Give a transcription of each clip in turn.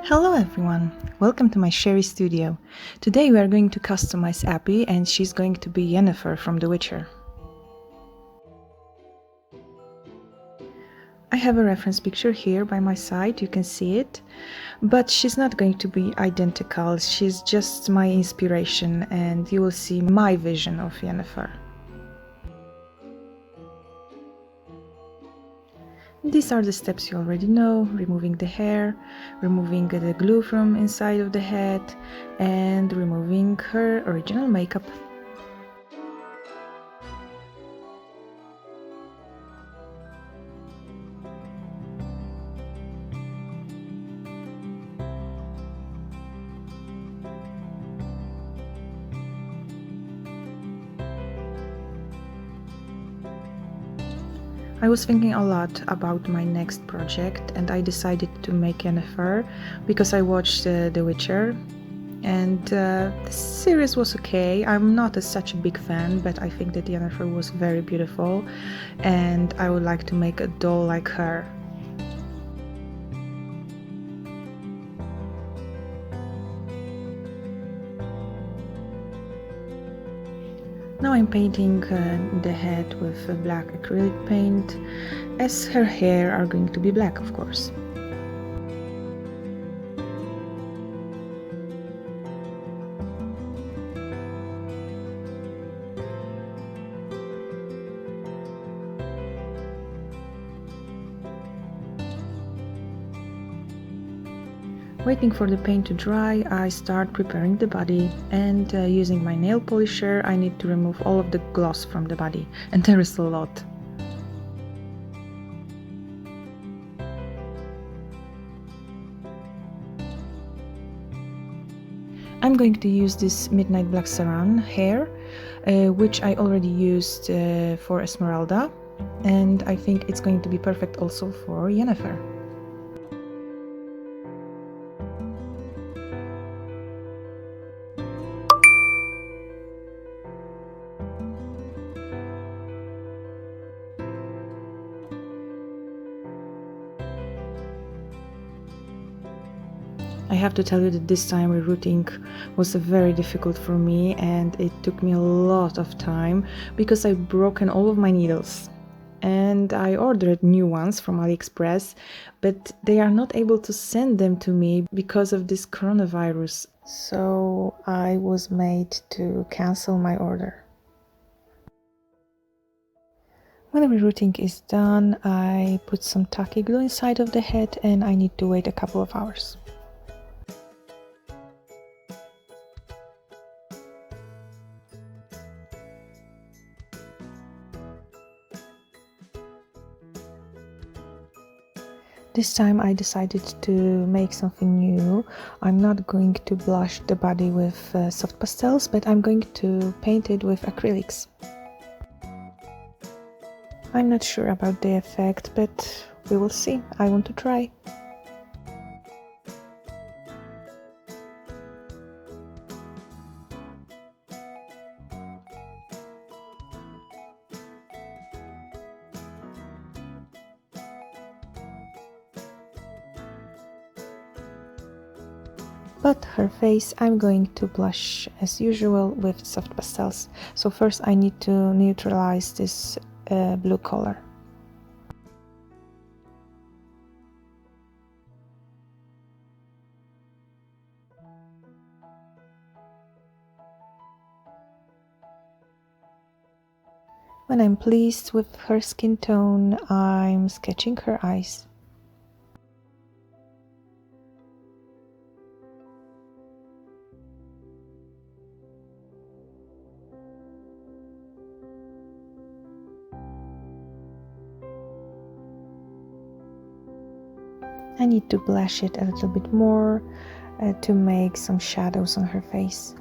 Hello everyone, welcome to my Sherry studio. Today we are going to customize Abby and she's going to be Yennefer from The Witcher. I have a reference picture here by my side, you can see it, but she's not going to be identical, she's just my inspiration and you will see my vision of Yennefer. These are the steps you already know: removing the hair, removing the glue from inside of the head, and removing her original makeup. I was thinking a lot about my next project and I decided to make Yennefer because I watched The Witcher and the series was okay. I'm not such a big fan, but I think that Yennefer was very beautiful and I would like to make a doll like her. Now I'm painting the head with black acrylic paint, as her hair are going to be black, of course. Waiting for the paint to dry, I start preparing the body and using my nail polisher I need to remove all of the gloss from the body, and there is a lot. I'm going to use this Midnight Black Saran hair, which I already used for Esmeralda, and I think it's going to be perfect also for Yennefer. I have to tell you that this time rerouting was very difficult for me and it took me a lot of time because I've broken all of my needles. And I ordered new ones from AliExpress, but they are not able to send them to me because of this coronavirus. So I was made to cancel my order. When the rerouting is done, I put some tacky glue inside of the head and I need to wait a couple of hours. This time I decided to make something new. I'm not going to blush the body with soft pastels, but I'm going to paint it with acrylics. I'm not sure about the effect, but we will see. I want to try. But her face I'm going to blush as usual with soft pastels. So first I need to neutralize this blue color. When I'm pleased with her skin tone, I'm sketching her eyes. I need to blush it a little bit more to make some shadows on her face.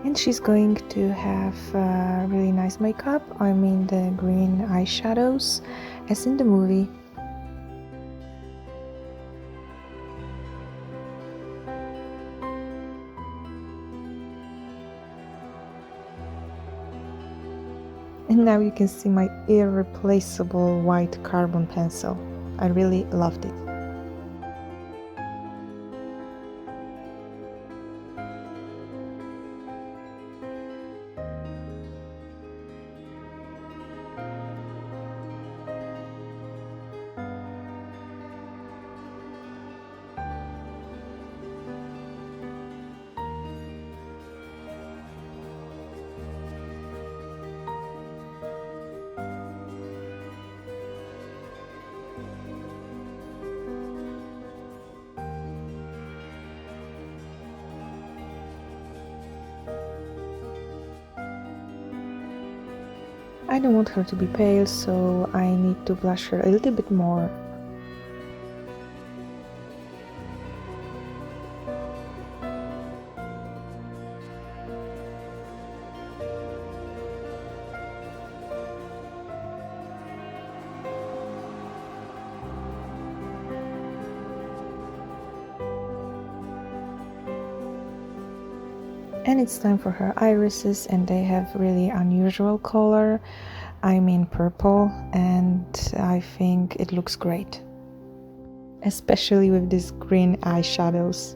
And she's going to have really nice makeup, I mean the green eyeshadows, as in the movie. And now you can see my irreplaceable white carbon pencil. I really loved it. I don't want her to be pale, so I need to blush her a little bit more. And it's time for her irises, and they have really unusual color, I mean purple, and I think it looks great, especially with these green eyeshadows.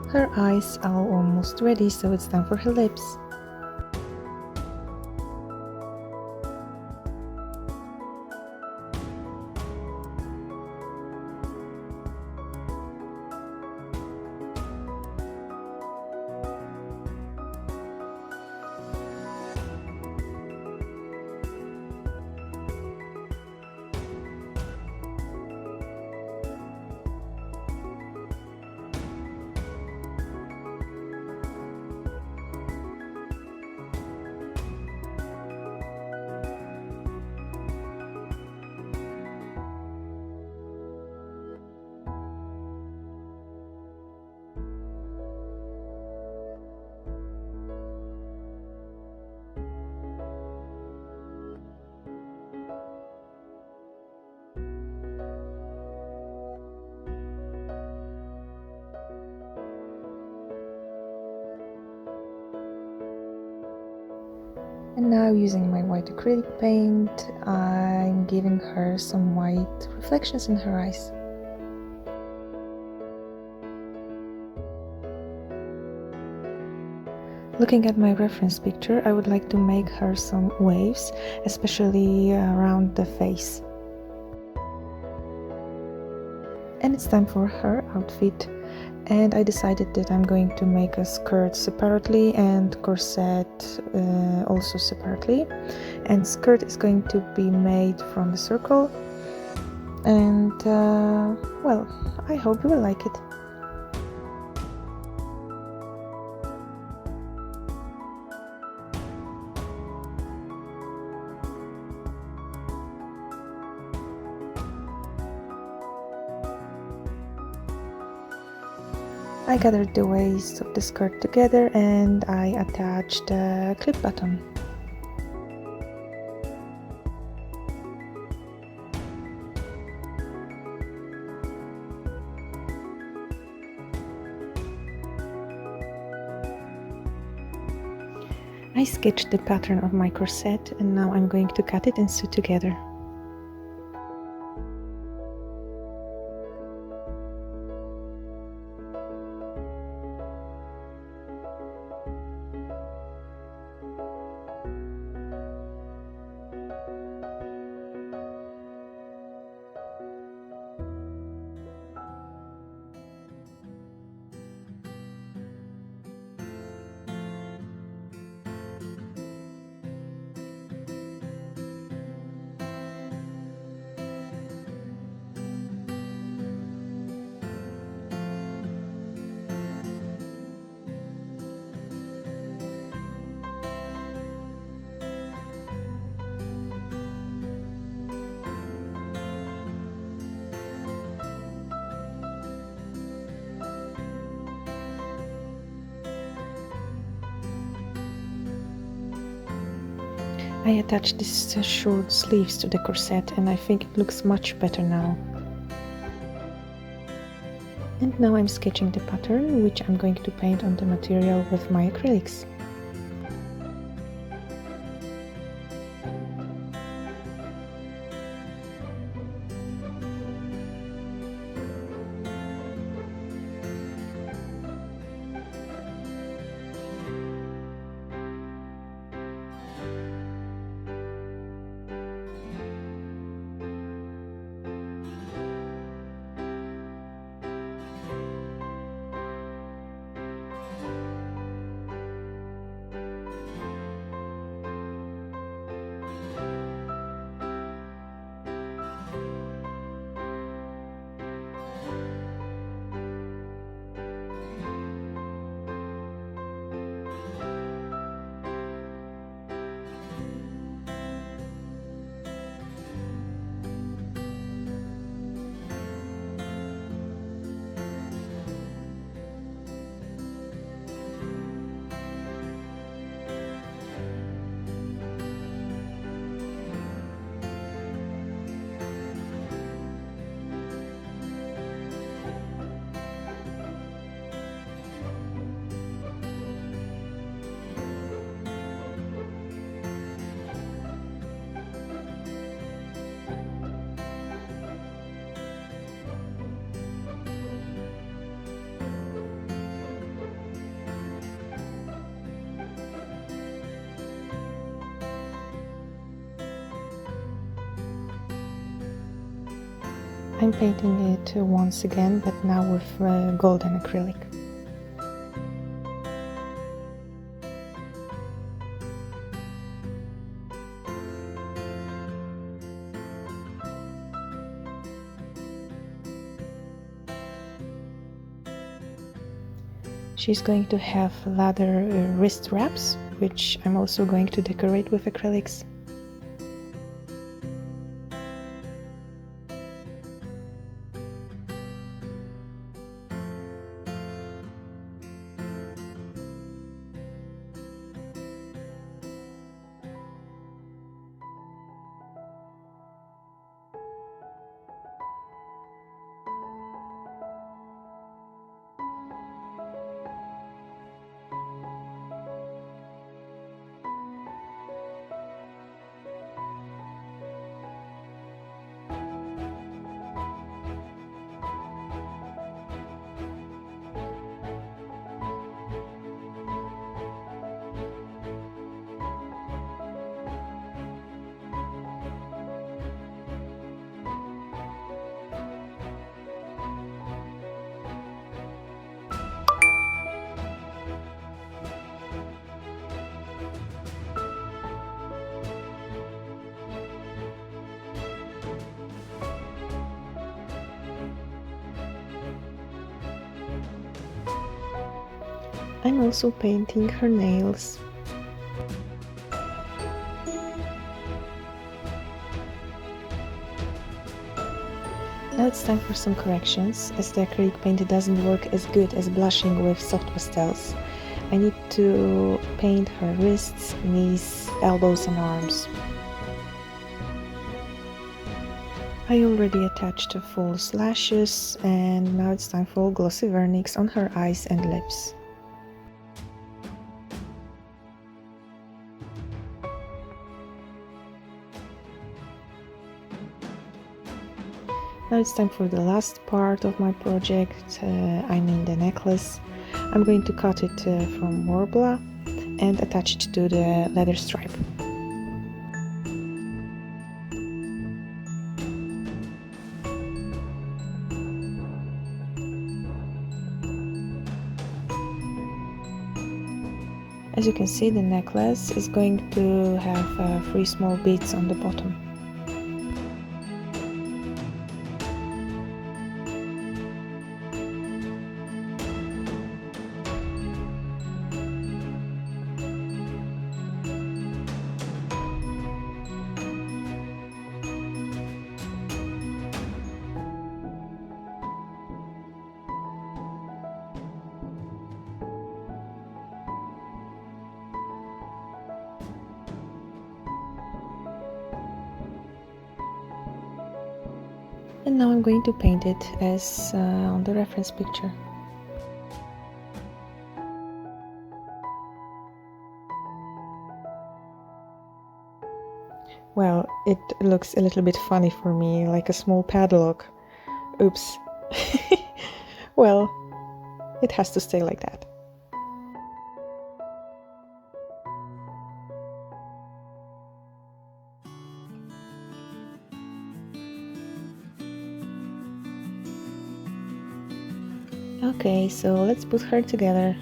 Her eyes are almost ready, so it's time for her lips. And now, using my white acrylic paint, I'm giving her some white reflections in her eyes. Looking at my reference picture, I would like to make her some waves, especially around the face. And it's time for her outfit. And I decided that I'm going to make a skirt separately and corset also separately. And skirt is going to be made from the circle, and well, I hope you will like it. I gathered the waist of the skirt together and I attached a clip button. I sketched the pattern of my corset and now I'm going to cut it and sew together. I attached these short sleeves to the corset and I think it looks much better now. And now I'm sketching the pattern, which I'm going to paint on the material with my acrylics. I'm painting it once again, but now with golden acrylic. She's going to have leather wrist wraps, which I'm also going to decorate with acrylics. I'm also painting her nails. Now it's time for some corrections, as the acrylic paint doesn't work as good as blushing with soft pastels. I need to paint her wrists, knees, elbows and arms. I already attached false lashes and now it's time for glossy vernix on her eyes and lips. Now it's time for the last part of my project, I mean the necklace. I'm going to cut it from Warbler and attach it to the leather stripe. As you can see, the necklace is going to have 3 small beads on the bottom. And now I'm going to paint it as on the reference picture. Well, it looks a little bit funny for me, like a small padlock. Oops. Well, it has to stay like that. Okay, so let's put her together.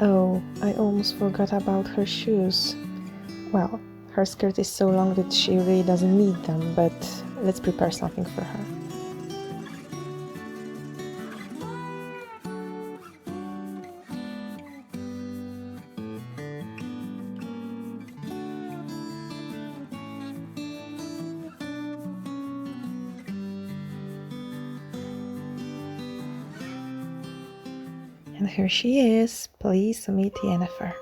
Oh, I almost forgot about her shoes. Well, her skirt is so long that she really doesn't need them, but let's prepare something for her. And here she is. Please meet Yennefer.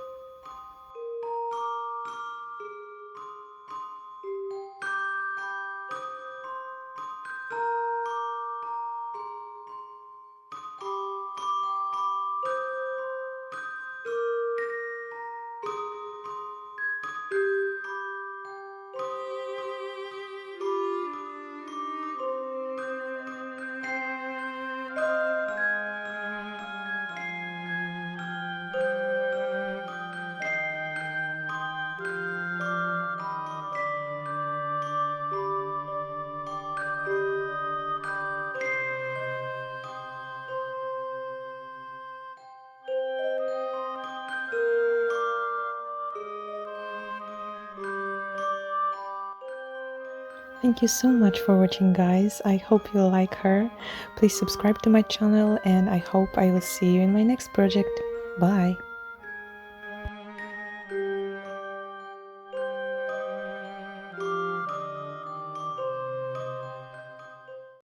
Thank you so much for watching, guys. I hope you like her. Please subscribe to my channel and I hope I will see you in my next project. Bye!